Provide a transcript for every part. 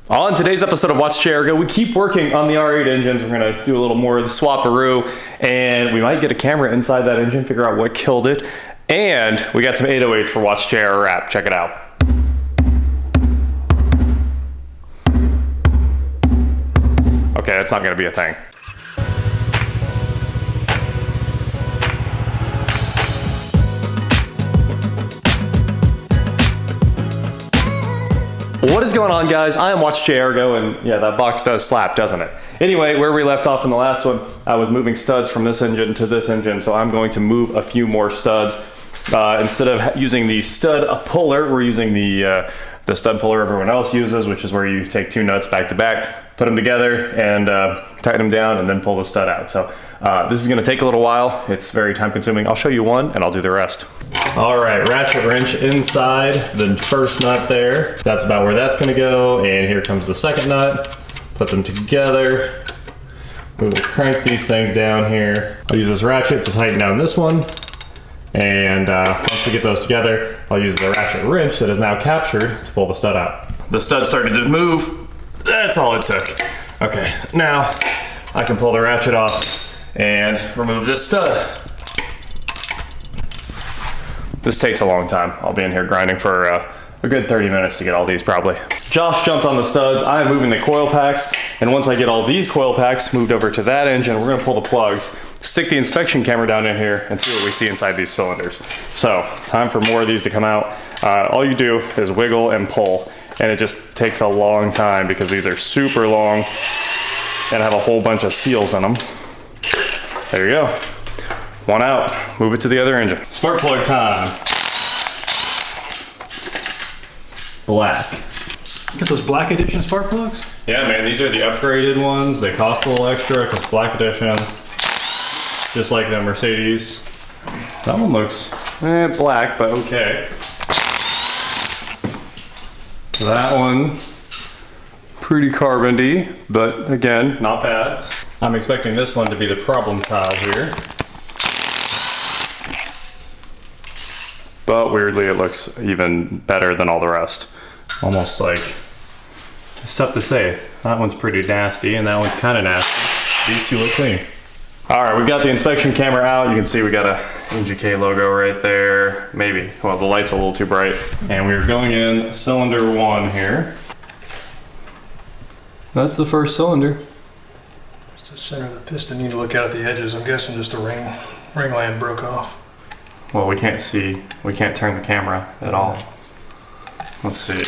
On today's episode of Watch Chair Go, we keep working on the R8 engines. We're gonna do a little more of the swap-a-roo, and we might get a camera inside that engine, figure out what killed it. And we got some 808s for Watch Chair Wrap. Check it out. Okay, that's not gonna be a thing. What is going on, guys? I am Watch Chair Go, and yeah, that box does slap, doesn't it? Anyway, where we left off in the last one, I was moving studs from this engine to this engine, so I'm going to move a few more studs. Instead of using the stud puller, we're using the stud puller everyone else uses, which is where you take two nuts back to back, put them together, and tighten them down, and then pull the stud out. So this is going to take a little while. It's very time consuming. I'll show you one, and I'll do the rest. All right, ratchet wrench inside the first nut there. That's about where that's going to go, and here comes the second nut. Put them together. We will crank these things down here. I'll use this ratchet to tighten down this one. And once we get those together, I'll use the ratchet wrench that is now captured to pull the stud out. The stud started to move. That's all it took. Okay, now I can pull the ratchet off and remove this stud. This takes a long time. I'll be in here grinding for a good 30 minutes to get all these probably. Josh jumped on the studs. I am moving the coil packs. And once I get all these coil packs moved over to that engine, we're gonna pull the plugs, stick the inspection camera down in here, and see what we see inside these cylinders. So, time for more of these to come out. All you do is wiggle and pull. And it just takes a long time because these are super long and have a whole bunch of seals in them. There you go. One out, move it to the other engine. Spark plug time. Black. Get those black edition spark plugs? Yeah, man, these are the upgraded ones. They cost a little extra because black edition, just like the Mercedes. That one looks black, but okay. That one, pretty carbon-y, but again, not bad. I'm expecting this one to be the problem child here. But weirdly, it looks even better than all the rest. Almost like, it's tough to say. That one's pretty nasty, and that one's kind of nasty. These two look clean. All right, we've got the inspection camera out. You can see we got a NGK logo right there. Maybe, well, the light's a little too bright. And we're going in cylinder one here. That's the first cylinder. It's the center of the piston. You need to look out at the edges. I'm guessing just the ring land broke off. Well, we can't see, we can't turn the camera at all. Let's see,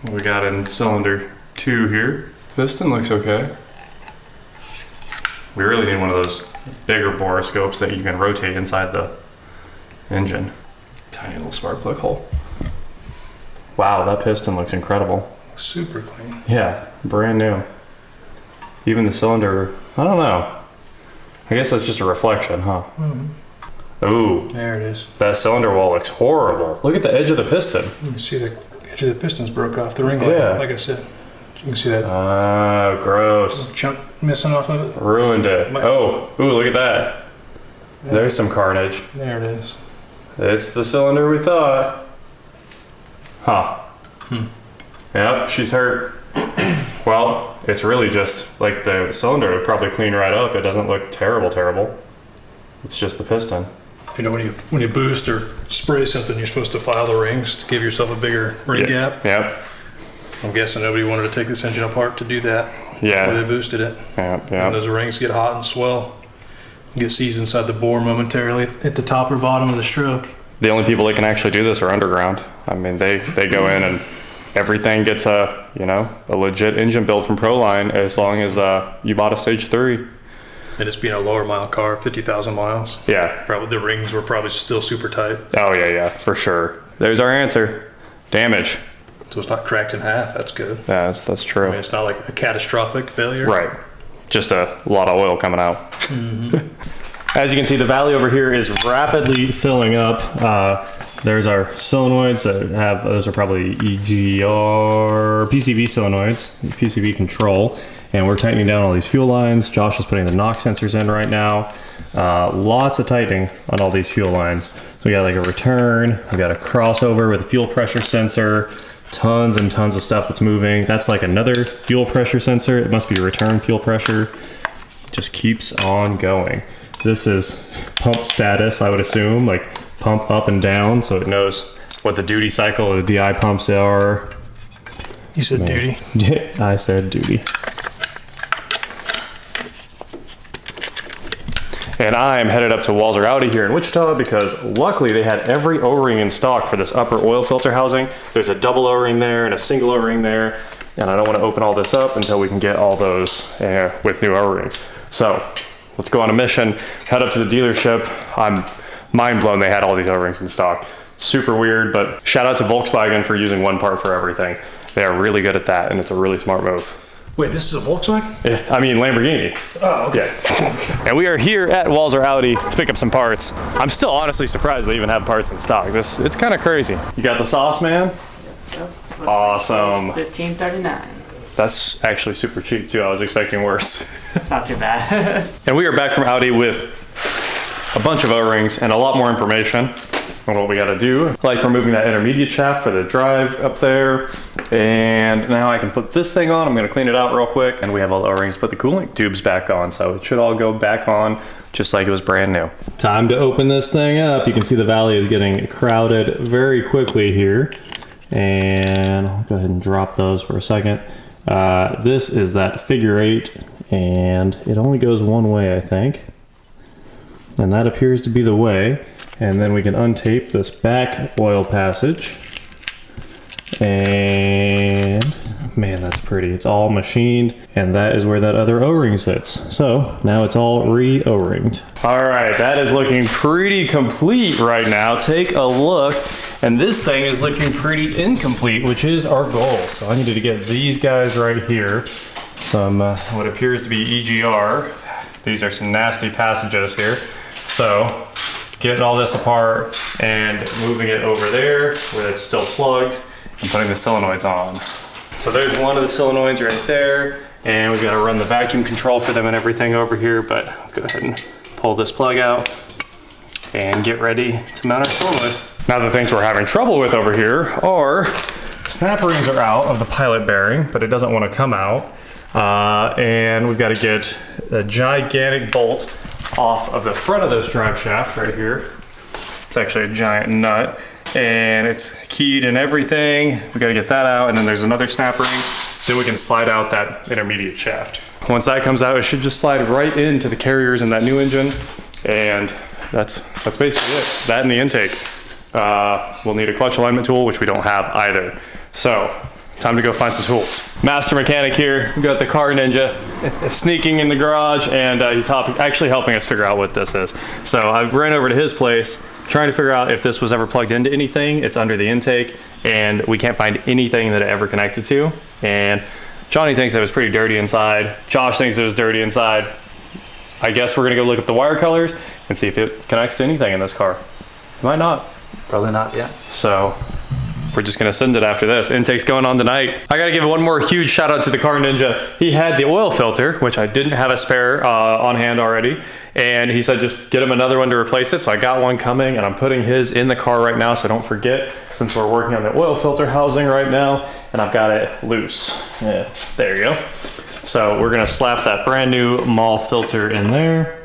we got in cylinder two here. Piston looks okay. We really need one of those bigger borescopes that you can rotate inside the engine. Tiny little spark plug hole. Wow, that piston looks incredible. Super clean. Yeah, brand new. Even the cylinder, I don't know. I guess that's just a reflection, huh? Mm-hmm. Ooh, there it is. That cylinder wall looks horrible. Look at the edge of the piston. You can see the edge of the pistons broke off. The ring light, like I said. You can see that. Oh, gross. Chunk missing off of it. Ruined it. Oh, ooh, look at that. Yeah. There's some carnage. There it is. It's the cylinder we thought. Huh. Yep, she's hurt. Well, it's really just like the cylinder would probably clean right up. It doesn't look terrible. It's just the piston. You know, when you boost or spray something, you're supposed to file the rings to give yourself a bigger ring gap. Yep. I'm guessing nobody wanted to take this engine apart to do that. Yeah. Before they boosted it. Yep. And those rings get hot and swell. Get seized inside the bore momentarily at the top or bottom of the stroke. The only people that can actually do this are underground. I mean, they go in and everything gets a legit engine build from Proline as long as you bought a stage 3. And it's being a lower mile car, 50,000 miles. Yeah. Probably the rings were probably still super tight. Oh yeah, for sure. There's our answer. Damage. So it's not cracked in half. That's good. Yeah, that's true. I mean, it's not like a catastrophic failure. Right. Just a lot of oil coming out. Mm-hmm. As you can see, the valley over here is rapidly filling up. There's our solenoids that have, those are probably EGR, PCV solenoids, PCV control. And we're tightening down all these fuel lines. Josh is putting the knock sensors in right now. Lots of tightening on all these fuel lines. So we got like a return, we got a crossover with a fuel pressure sensor, Tons and tons of stuff that's moving. That's like another fuel pressure sensor. It must be return fuel pressure. Just keeps on going. This is pump status, I would assume, like pump up and down, so it knows what the duty cycle of the DI pumps are. You said duty. I said duty. And I'm headed up to Walser Audi here in Wichita because luckily they had every O-ring in stock for this upper oil filter housing. There's a double O-ring there and a single O-ring there. And I don't want to open all this up until we can get all those with new O-rings. So let's go on a mission, head up to the dealership. I'm mind blown they had all these O-rings in stock. Super weird, but shout out to Volkswagen for using one part for everything. They are really good at that, and it's a really smart move. Wait, this is a Volkswagen? Yeah, I mean Lamborghini. Oh, okay. Yeah. And we are here at Walser Audi to pick up some parts. I'm still honestly surprised they even have parts in stock. It's kind of crazy. You got the sauce, man? Yep. Awesome. $15.39. That's actually super cheap too. I was expecting worse. It's not too bad. And we are back from Audi with a bunch of O-rings and a lot more information on what we got to do. Like removing that intermediate shaft for the drive up there. And now I can put this thing on. I'm going to clean it out real quick. And we have all the O-rings to put the coolant tubes back on. So it should all go back on just like it was brand new. Time to open this thing up. You can see the valley is getting crowded very quickly here. And I'll go ahead and drop those for a second. This is that figure 8 and it only goes one way, I think. And that appears to be the way. And then we can untape this back oil passage. And man, that's pretty. It's all machined, and that is where that other O-ring sits. So now it's all re-O-ringed. All right, that is looking pretty complete right now. Take a look. And this thing is looking pretty incomplete, which is our goal. So I needed to get these guys right here. Some what appears to be EGR. These are some nasty passages here. So getting all this apart and moving it over there where it's still plugged and putting the solenoids on. So there's one of the solenoids right there, and we've got to run the vacuum control for them and everything over here, but I'll go ahead and pull this plug out and get ready to mount our solenoid. Now the things we're having trouble with over here are snap rings are out of the pilot bearing, but it doesn't want to come out. And we've got to get a gigantic bolt off of the front of this drive shaft right here. It's actually a giant nut and it's keyed and everything. We got to get that out, and then there's another snap ring. Then we can slide out that intermediate shaft. Once that comes out, it should just slide right into the carriers in that new engine, and that's basically it. That and the intake. We'll need a clutch alignment tool, which we don't have either. So time to go find some tools. Master mechanic here. We got the car ninja sneaking in the garage, and he's actually helping us figure out what this is. So I ran over to his place, trying to figure out if this was ever plugged into anything. It's under the intake, and we can't find anything that it ever connected to. And Johnny thinks it was pretty dirty inside. Josh thinks it was dirty inside. I guess we're gonna go look up the wire colors and see if it connects to anything in this car. It might not. Probably not, yeah. So we're just gonna send it after this. Intake's going on tonight. I gotta give one more huge shout out to the car ninja. He had the oil filter, which I didn't have a spare on hand already. And he said, just get him another one to replace it. So I got one coming, and I'm putting his in the car right now. So don't forget, since we're working on the oil filter housing right now, and I've got it loose. Yeah, there you go. So we're gonna slap that brand new Mall filter in there.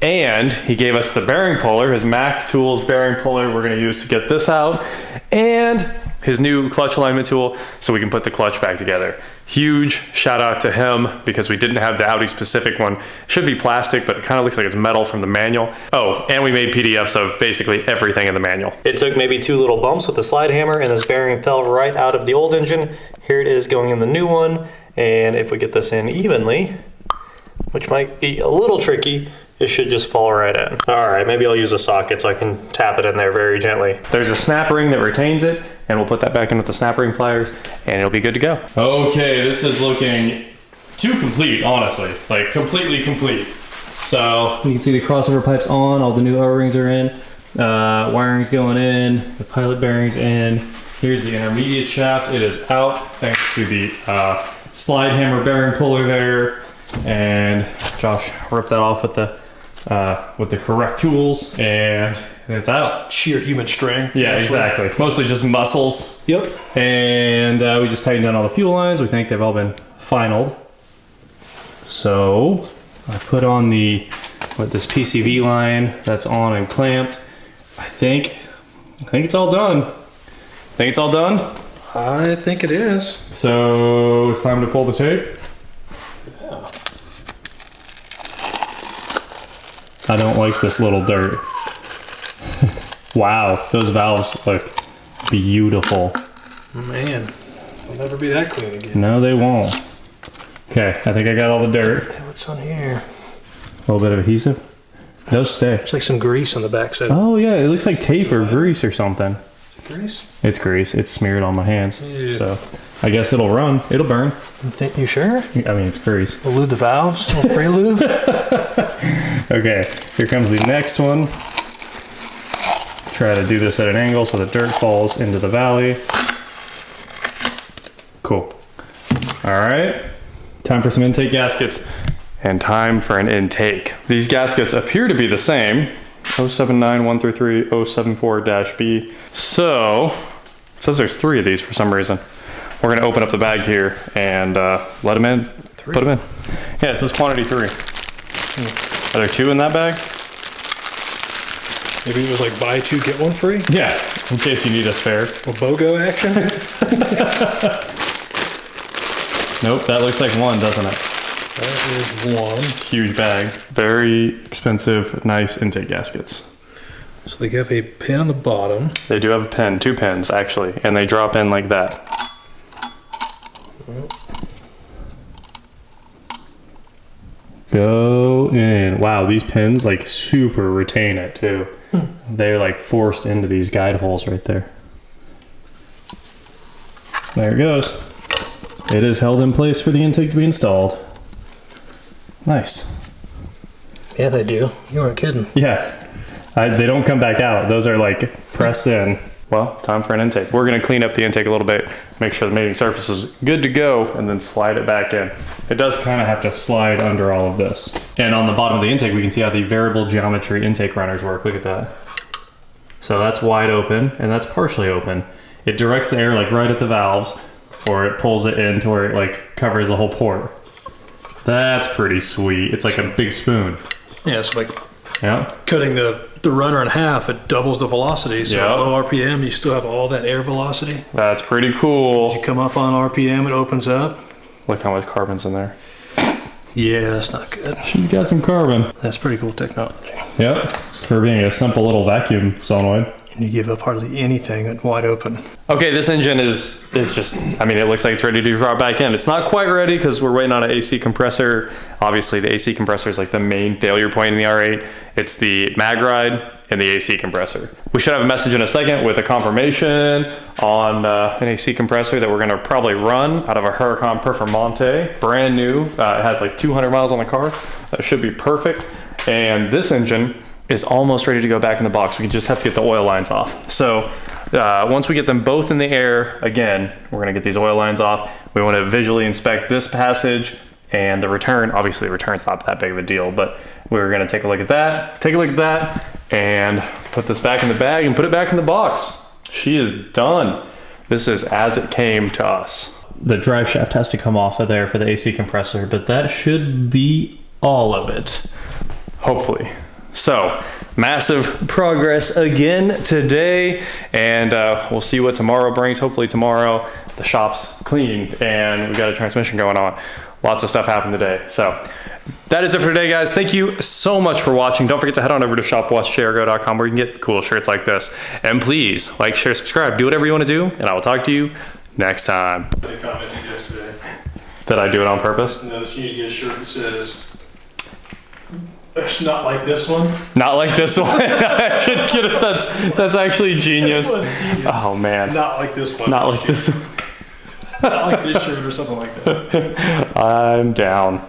And he gave us the bearing puller, his Mac Tools bearing puller we're gonna use to get this out, and his new clutch alignment tool so we can put the clutch back together. Huge shout out to him because we didn't have the Audi specific one. It should be plastic, but it kind of looks like it's metal from the manual. Oh, and we made PDFs of basically everything in the manual. It took maybe 2 little bumps with the slide hammer, and this bearing fell right out of the old engine. Here it is going in the new one, and if we get this in evenly, which might be a little tricky, it should just fall right in. All right, maybe I'll use a socket so I can tap it in there very gently. There's a snap ring that retains it, and we'll put that back in with the snap ring pliers, and it'll be good to go. Okay, this is looking too complete, honestly. Like, completely complete. So, you can see the crossover pipes on, all the new O-rings are in, wiring's going in, the pilot bearing's in. Here's the intermediate shaft, it is out, thanks to the slide hammer bearing puller there. And Josh ripped that off with the with the correct tools, and it's out. Sheer human strength. Yeah, exactly. Mostly just muscles. Yep. And we just tightened down all the fuel lines. We think they've all been finaled. So I put on this PCV line that's on and clamped. I think it's all done. Think it's all done? I think it is. So it's time to pull the tape. Yeah. I don't like this little dirt. Wow, those valves look beautiful. Man, they'll never be that clean again. No, they won't. Okay, I think I got all the dirt. What's on here? A little bit of adhesive. Those stay. It's like some grease on the backside. Oh yeah, it looks like tape or grease or something. Is it grease? It's grease. It's smeared on my hands. Yeah. So I guess it'll run. It'll burn. You sure? I mean, it's grease. We'll lube the valves. A little pre-lube. Okay, here comes the next one. Try to do this at an angle so the dirt falls into the valley. Cool. All right, time for some intake gaskets. And time for an intake. These gaskets appear to be the same. 079133 074-B. So, it says there's 3 of these for some reason. We're gonna open up the bag here and let them in, put them in. Yeah, it says quantity 3. Are there 2 in that bag? Maybe it was like buy 2, get 1 free? Yeah, in case you need a spare. A BOGO action? Nope, that looks like 1, doesn't it? That is 1. Huge bag. Very expensive, nice intake gaskets. So they have a pin on the bottom. They do have a pin, 2 pins actually, and they drop in like that. Go in. Wow, these pins like super retain it too. They're like forced into these guide holes right there. There it goes. It is held in place for the intake to be installed. Nice. Yeah, they do. You weren't kidding. Yeah, they don't come back out. Those are like pressed in. Well, time for an intake. We're gonna clean up the intake a little bit, make sure the mating surface is good to go, and then slide it back in. It does kind of have to slide under all of this. And on the bottom of the intake, we can see how the variable geometry intake runners work. Look at that. So that's wide open, and that's partially open. It directs the air like right at the valves, or it pulls it in to where it like covers the whole port. That's pretty sweet. It's like a big spoon. Yeah, it's like Yeah. cutting the runner in half. It doubles the velocity. So Yep. at low RPM, you still have all that air velocity. That's pretty As you cool. come up on RPM, it opens up. Look how much carbon's in there. Yeah, that's not good. She's got some carbon. That's pretty cool technology. Yep. For being a simple little vacuum solenoid. And you give up hardly anything at wide open. Okay, this engine is just, I mean, it looks like it's ready to drop back in. It's not quite ready because we're waiting on an AC compressor. Obviously, the AC compressor is like the main failure point in the R8. It's the mag ride and the AC compressor. We should have a message in a second with a confirmation on an AC compressor that we're gonna probably run out of a Huracan Performante, brand new. It had like 200 miles on the car. That should be perfect. And this engine is almost ready to go back in the box. We just have to get the oil lines off. So once we get them both in the air, again, we're gonna get these oil lines off. We wanna visually inspect this passage and the return. Obviously the return's not that big of a deal, but we're gonna take a look at that, and put this back in the bag and put it back in the box. She is done. This is as it came to us. The drive shaft has to come off of there for the AC compressor, but that should be all of it, hopefully. So, massive progress again today, and we'll see what tomorrow brings. Hopefully tomorrow the shop's clean and we got a transmission going on. Lots of stuff happened today. So, that is it for today, guys. Thank you so much for watching. Don't forget to head on over to shopwatchjrgo.com where you can get cool shirts like this. And please, like, share, subscribe. Do whatever you want to do, and I will talk to you next time. They commented yesterday. Did I do it on purpose? No, that you need to get a shirt that says, it's not like this one. Not like this one. I should get it. That's actually genius. It was genius. Oh, man. Not like this one. Not like this one. Not like this shirt or something like that. I'm down.